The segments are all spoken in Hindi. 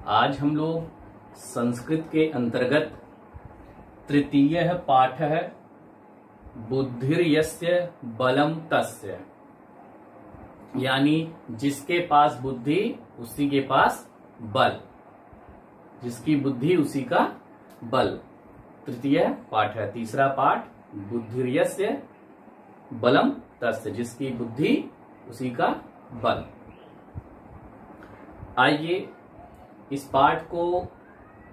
आज हम लोग संस्कृत के अंतर्गत तृतीय पाठ है बुद्धिर्यस्य बलम तस्य, यानी जिसके पास बुद्धि उसी के पास बल, जिसकी बुद्धि उसी का बल। तृतीय पाठ है, तीसरा पाठ बुद्धिर्यस्य बलम तस्य, जिसकी बुद्धि उसी का बल। आइए इस पाठ को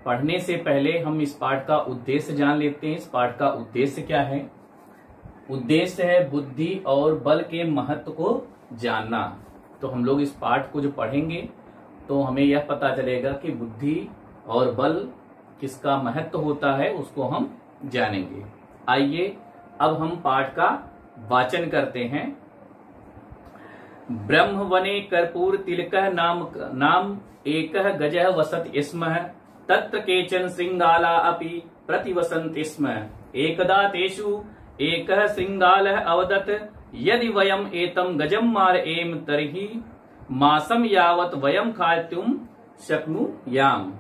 पढ़ने से पहले हम इस पाठ का उद्देश्य जान लेते हैं। इस पाठ का उद्देश्य क्या है? उद्देश्य है बुद्धि और बल के महत्व को जानना। तो हम लोग इस पाठ को जो पढ़ेंगे तो हमें यह पता चलेगा कि बुद्धि और बल किसका महत्व होता है, उसको हम जानेंगे। आइए अब हम पाठ का वाचन करते हैं। ब्रह्मवने कर्पूर तिलकः नाम एकः गजः वसति स्म, तत्र केचन श्रृंगाला अपि प्रतिवसन्ति स्म। एकदा तेषु एकः श्रृंगालः अवदत्, यदि वयम् एतं गजं मारयेम तर्हि मासं यावत् वयं खादितुं शक्नुयाम।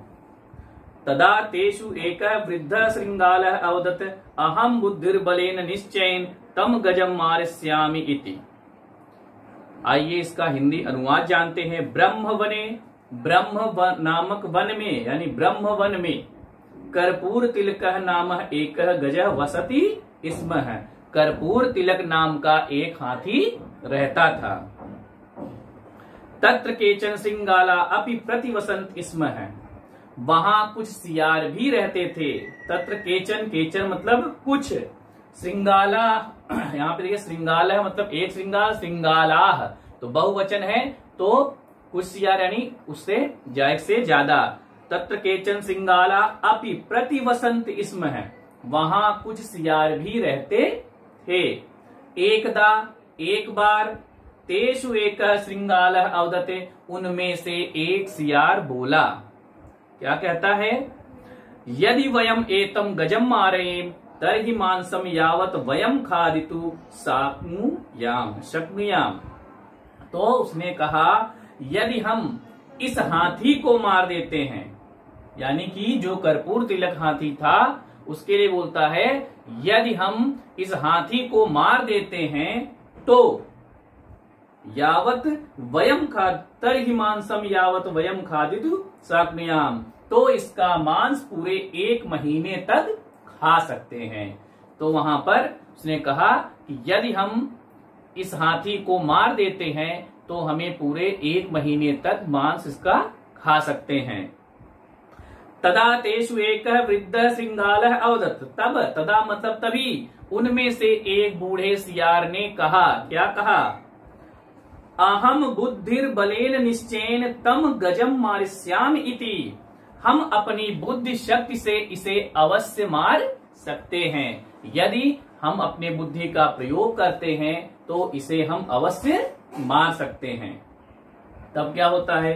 तदा तेषु एकः वृद्धः श्रृंगालः अवदत्, अहं बुद्धिर्बलेन निश्चयेन तं गजं मारयिष्यामि इति। आइए इसका हिंदी अनुवाद जानते हैं। ब्रह्म नामक वन में, यानी ब्रह्म वन में कर्पूर तिलकः नामः एकः गजः वसति स्म है। कर्पूर तिलक नाम का एक हाथी रहता था। तत्र केचन श्रृंगाला अपि प्रतिवसन्ति स्म है, वहां कुछ सियार भी रहते थे। तत्र केचन, केचन मतलब कुछ, श्रृंगाला यहाँ पे देखिए श्रृंगाला मतलब एक श्रृंगाल, श्रृंगालाह तो बहुवचन है, तो कुछ सियार यानी उससे जायक से ज्यादा। तत्र केचन श्रृंगाला अपि प्रतिवसन्त स्म है, वहां कुछ सियार भी रहते थे। एकदा एक बार, तेषु एक श्रृंगालः अवदते, उनमें से एक सियार बोला, क्या कहता है? यदि वयम एतम गजम मारयेम तर्हि मांसम यावत वयम खादितु शक्नुयाम। तो उसने कहा यदि हम इस हाथी को मार देते हैं, यानी कि जो कर्पूर तिलक हाथी था उसके लिए बोलता है, यदि हम इस हाथी को मार देते हैं तो यावत वयम तर्हि मांसम यावत वयम खादितु शक्नुयाम, तो इसका मांस पूरे 1 महीने तक खा सकते हैं। तो वहां पर उसने कहा कि यदि हम इस हाथी को मार देते हैं तो हमें पूरे 1 महीने तक मांस इसका खा सकते हैं। तदा तेषु एकः वृद्धः श्रृंगालः अवदत्, तब, तदा मतलब तभी, उनमें से एक बूढ़े सियार ने कहा, क्या कहा? अहम बुद्धिर्बलेन निश्चयेन तम गजम मारिष्यामि इति, हम अपनी बुद्धि शक्ति से इसे अवश्य मार सकते हैं। यदि हम अपने बुद्धि का प्रयोग करते हैं तो इसे हम अवश्य मार सकते हैं। तब क्या होता है?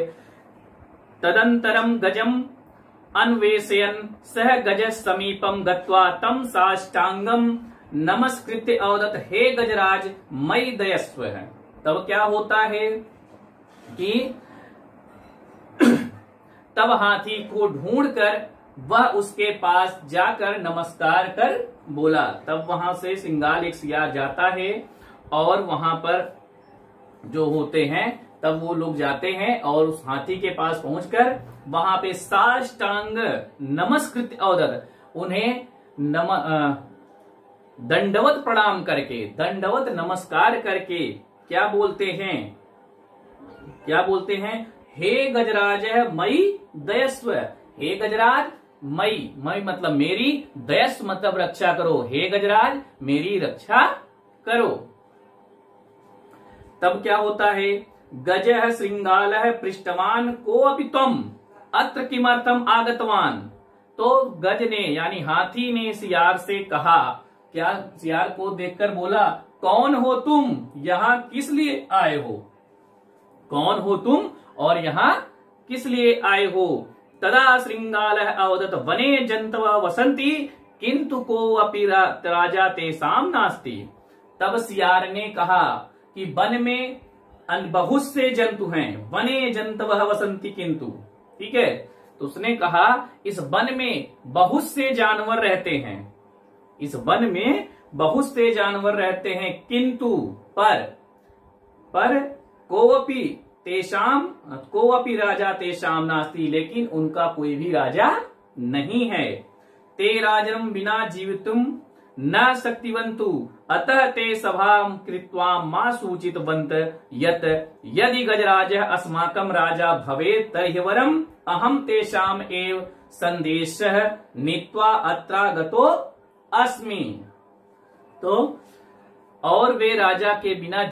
तदंतरम गजम अन्वेषयन् सह गज समीपम गत्वा तम साष्टांगम नमस्कृत्य अवदत्, हे गजराज मयि दयस्व है। तब क्या होता है कि तब हाथी को ढूंढकर वह उसके पास जाकर नमस्कार कर बोला। तब वहां से श्रृंगाल एक सियार जाता है और वहां पर जो होते हैं तब वो लोग जाते हैं और उस हाथी के पास पहुंचकर वहां पे साष्टांग नमस्कृत अवदत्, उन्हें दंडवत प्रणाम करके, दंडवत नमस्कार करके क्या बोलते हैं? क्या बोलते हैं? हे गजराज मयि दयस्व, हे गजराज मयि, मयि मतलब मेरी, दयस्व मतलब रक्षा करो, हे गजराज मेरी रक्षा करो। तब क्या होता है? गजः श्रृंगालः पृष्ठवान को अपि त्वम अत्र किमर्थम आगतवान। तो गज ने यानी हाथी ने सियार से कहा, क्या सियार को देखकर बोला, कौन हो तुम, यहाँ किस लिए आए हो? कौन हो तुम और यहाँ किस लिए आए हो? तदा श्रृंगालः अवदत्, वने जन्तवः वसन्ति किंतु को अपि राजा तेषां नास्ति। तब सियार ने कहा कि वन में बहुत से जंतु हैं, वने जंतवः वसन्ति किंतु, ठीक है, तो उसने कहा इस वन में बहुत से जानवर रहते हैं, इस वन में बहुत से जानवर रहते हैं, किंतु पर कोवपि राजा तेषाम नास्ति, लेकिन उनका कोई भी राजा नहीं है। ते राजनम बिना जीवितुम न शक्तिवन्तु अतः ते सभां कृत्वा मा सूचितवन्त यत् यदि गजराजः अस्माकं राजा भवेत् तर्हि वरम् अहं तेषाम् एव संदेशः नीत्वा अत्रागतो अस्मि। तो और वे राजा के बिना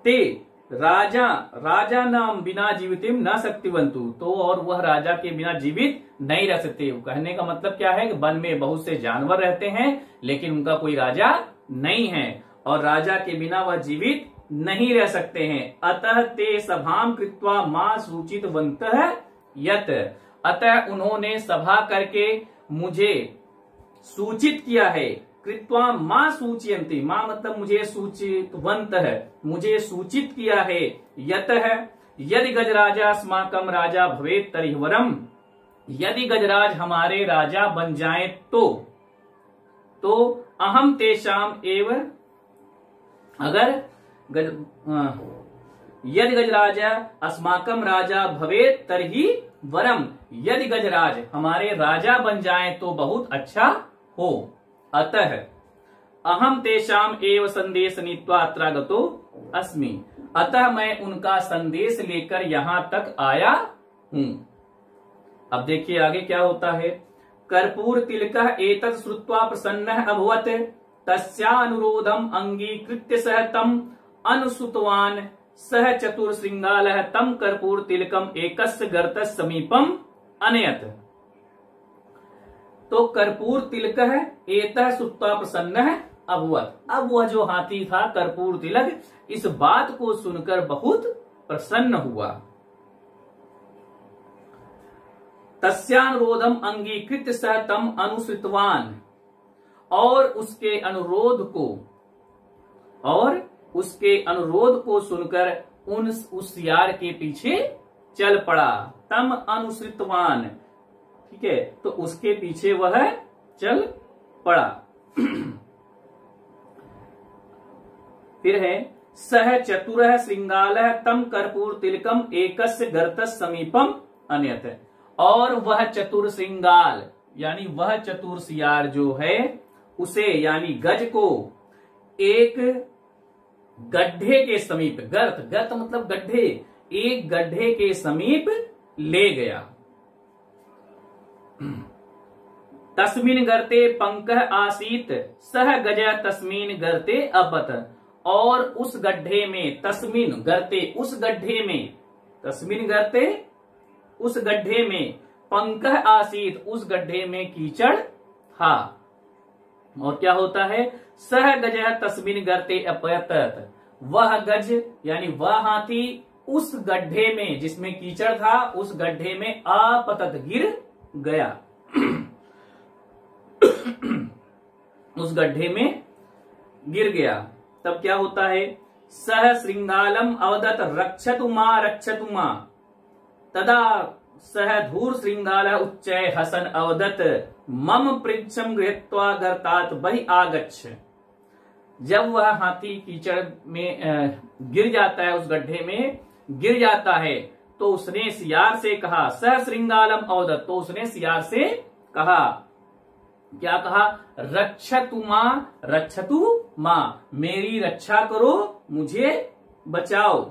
ते राजा नाम बिना जीवितिम न शक्तिवन्तु, तो और वह राजा के बिना जीवित नहीं रह सकते। कहने का मतलब क्या है कि वन में बहुत से जानवर रहते हैं लेकिन उनका कोई राजा नहीं है और राजा के बिना वह जीवित नहीं रह सकते हैं। अतः ते सभाम कृत्वा मां सूचितवन्तः यत्, अतः उन्होंने सभा करके मुझे सूचित किया है। कृत्वा मां सूचयन्ति, मां मतलब मुझे सूचितवंत है, मुझे सूचित किया है। यतः यदि गजराजा अस्माकं राजा भवेत् तर्हि वरम्, यदि गजराज हमारे राजा बन जाए तो अहम तेषाम एव, यदि गजराजा अस्माकं राजा भवेत् तर्हि वरम, यदि गजराज हमारे राजा बन जाए तो बहुत अच्छा हो। अतः अहम तेषाम एव संदेश नीत्वा अत्रागतो अस्मि, अतः मैं उनका संदेश लेकर यहां तक आया हूं। अब देखिए आगे क्या होता है। कर्पूर तिलकः एतत् श्रुत्वा प्रसन्नः अभवत्, तस्यानुरोधम् अंगीकृत्य सः तम् अनुसुतवान्, सः चतुरश्रृंगालः तं कर्पूर तिलकम् एकस्य गर्तस्य समीपम् अनयत्। तो कर्पूर तिलकः एतः श्रुत्वा प्रसन्नः अभवत्, अब वह जो हाथी था कर्पूर तिलक इस बात को सुनकर बहुत प्रसन्न हुआ। तस्यानुरोधम अंगीकृत्य सः तम अनुसृतवान्, और उसके अनुरोध को सुनकर उस सियार के पीछे चल पड़ा। तम अनुसृतवान, ठीक है, तो उसके पीछे वह चल पड़ा। फिर है सह चतुरः श्रृंगालः तम कर्पूर तिलकम एकस्य गर्तस्य समीपम अनयत्, और वह चतुर श्रृंगाल यानी वह चतुर सियार जो है उसे यानी गज को एक गड्ढे के समीप, गर्त मतलब गड्ढे, एक गड्ढे के समीप ले गया। तस्मिन् गर्ते पंकः आसीत् सह गज तस्मिन् गर्ते अपत, और उस गड्ढे में, तस्मिन् गर्ते उस गड्ढे में, तस्मिन् गर्ते उस गड्ढे में, पंकः आसीत् उस गड्ढे में कीचड़ था। और क्या होता है, सह गज तस्मिन् गर्ते अपतत, वह गज यानी वह हाथी उस गड्ढे में जिसमें कीचड़ था उस गड्ढे में अपतत गिर गया। उस गड्ढे में गिर गया। तब क्या होता है, सह श्रृंगालम अवदत रक्षतु मां, तदा सह धूर श्रृंगाल उच्चय हसन अवदत मम पृच्छम गृहीत्वा गर्तात् बहि आगच्छ। जब वह हाथी कीचड़ में गिर जाता है, उस गड्ढे में गिर जाता है, तो उसने सियार से कहा, सह श्रृंगालम अवदत, तो उसने सियार से कहा, क्या कहा, रक्षतु मां, मेरी रक्षा करो, मुझे बचाओ।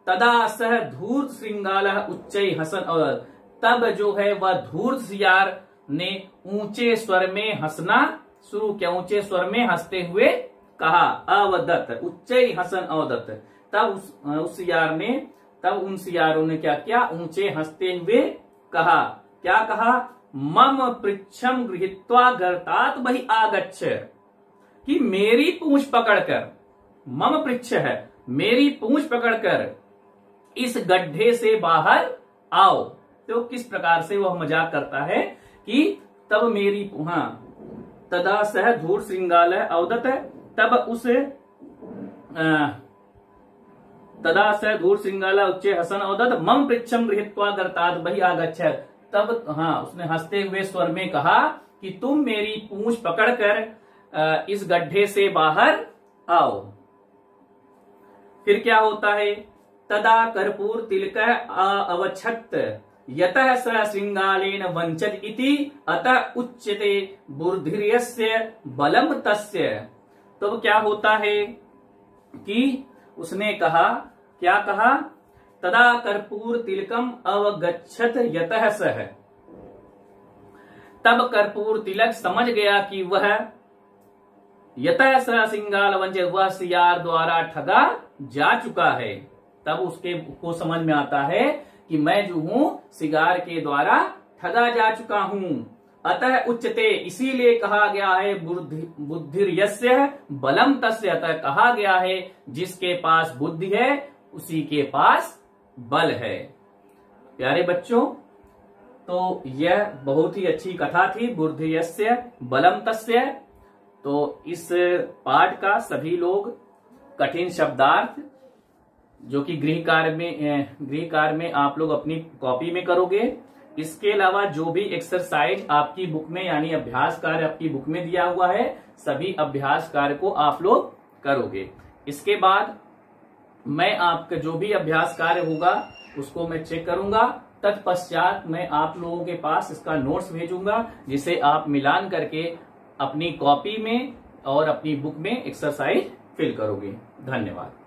तदा सह धूर्त श्रृंगालः उच्चै हसन अवदत्, तब जो है वह धूर्त सियार ने ऊंचे स्वर में हंसना शुरू किया, ऊंचे स्वर में हंसते हुए कहा, अवदत्त उच्चै हसन अवदत्त। तब उस सियार ने, तब उन सियारों ने क्या किया, ऊंचे हंसते हुए कहा, क्या कहा, मम पृच्छम गृहीत्वा गर्तात् बहि आगच्छ, कि मेरी पूंछ पकड़कर, मम पृच्छ है मेरी पूंछ पकड़कर इस गड्ढे से बाहर आओ। तो किस प्रकार से वह मजाक करता है कि तब मेरी, तदा सह धूर श्रृंगाल अवदत, तब उस तदा स धूर श्रृंगाला उच्चे हसन औदत मम पृच्छम गृहीत्वा गर्ताद बहि आगच्छत। तब हाँ, उसने हंसते हुए स्वर में कहा कि तुम मेरी पूंछ पकड़कर इस गड्ढे से बाहर आओ। फिर क्या होता है, तदा कर्पूर तिलक अवच्छत यतः स श्रृंगालेन वंचत इति अतः उच्यते बुद्धिर्यस्य बलम तस्य। तो क्या होता है कि उसने कहा, क्या कहा, तदा कर्पूर तिलकम अवगच्छत यतः सह। तब कर्पूर तिलक समझ गया कि वह यतः स श्रृंगाल वंचित, वह सियार द्वारा ठगा जा चुका है। तब उसके को समझ में आता है कि मैं जो हूं सिगार के द्वारा ठगा जा चुका हूं। अतः उच्चते, इसीलिए कहा गया है बुद्धिर्यस्य बलम तस्य। अतः कहा गया है जिसके पास बुद्धि है उसी के पास बल है। प्यारे बच्चों, तो यह बहुत ही अच्छी कथा थी, बुद्धिर्यस्य बलम तस्य। तो इस पाठ का सभी लोग कठिन शब्दार्थ जो कि गृह कार्य में आप लोग अपनी कॉपी में करोगे। इसके अलावा जो भी एक्सरसाइज आपकी बुक में यानी अभ्यास कार्य आपकी बुक में दिया हुआ है, सभी अभ्यास कार्य को आप लोग करोगे। इसके बाद मैं आपका जो भी अभ्यास कार्य होगा उसको मैं चेक करूंगा। तत्पश्चात मैं आप लोगों के पास इसका नोट्स भेजूंगा, जिसे आप मिलान करके अपनी कॉपी में और अपनी बुक में एक्सरसाइज फिल करोगे। धन्यवाद।